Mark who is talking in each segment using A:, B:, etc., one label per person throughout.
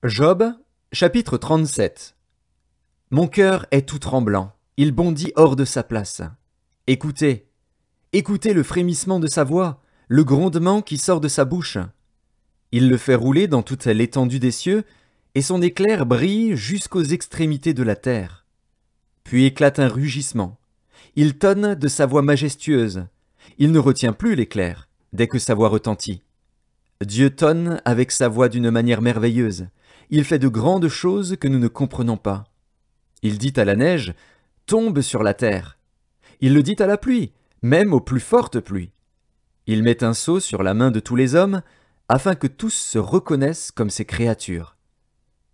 A: Job, chapitre 37. Mon cœur est tout tremblant, il bondit hors de sa place. Écoutez, écoutez le frémissement de sa voix, le grondement qui sort de sa bouche. Il le fait rouler dans toute l'étendue des cieux, et son éclair brille jusqu'aux extrémités de la terre. Puis éclate un rugissement. Il tonne de sa voix majestueuse. Il ne retient plus l'éclair, dès que sa voix retentit. Dieu tonne avec sa voix d'une manière merveilleuse. Il fait de grandes choses que nous ne comprenons pas. Il dit à la neige, « Tombe sur la terre ». Il le dit à la pluie, même aux plus fortes pluies. Il met un sceau sur la main de tous les hommes, afin que tous se reconnaissent comme ses créatures.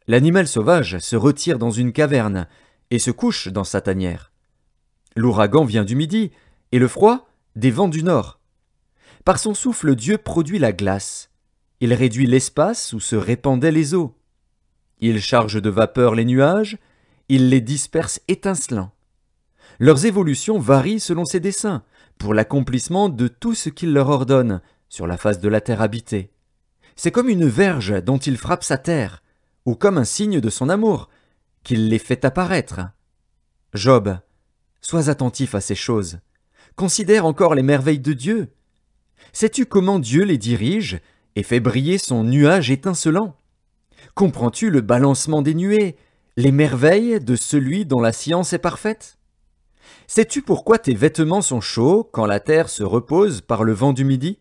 A: L'animal sauvage se retire dans une caverne et se couche dans sa tanière. L'ouragan vient du midi, et le froid des vents du nord. Par son souffle, Dieu produit la glace. Il réduit l'espace où se répandaient les eaux. Il charge de vapeur les nuages, il les disperse étincelants. Leurs évolutions varient selon ses desseins, pour l'accomplissement de tout ce qu'il leur ordonne sur la face de la terre habitée. C'est comme une verge dont il frappe sa terre, ou comme un signe de son amour, qu'il les fait apparaître. Job, sois attentif à ces choses. Considère encore les merveilles de Dieu. Sais-tu comment Dieu les dirige et fait briller son nuage étincelant? Comprends-tu le balancement des nuées, les merveilles de celui dont la science est parfaite? Sais-tu pourquoi tes vêtements sont chauds quand la terre se repose par le vent du midi?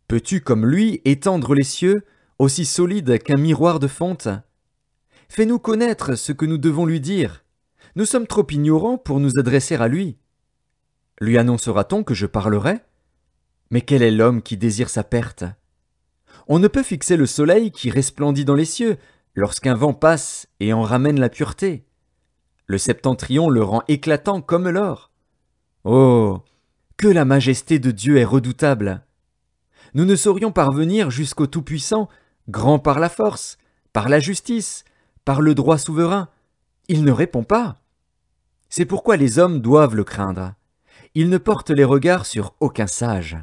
A: Peux-tu comme lui étendre les cieux, aussi solides qu'un miroir de fonte? Fais-nous connaître ce que nous devons lui dire. Nous sommes trop ignorants pour nous adresser à lui. Lui annoncera-t-on que je parlerai? Mais quel est l'homme qui désire sa perte? On ne peut fixer le soleil qui resplendit dans les cieux lorsqu'un vent passe et en ramène la pureté. Le septentrion le rend éclatant comme l'or. Oh, que la majesté de Dieu est redoutable! Nous ne saurions parvenir jusqu'au Tout-Puissant, grand par la force, par la justice, par le droit souverain. Il ne répond pas. C'est pourquoi les hommes doivent le craindre. Il ne porte les regards sur aucun sage.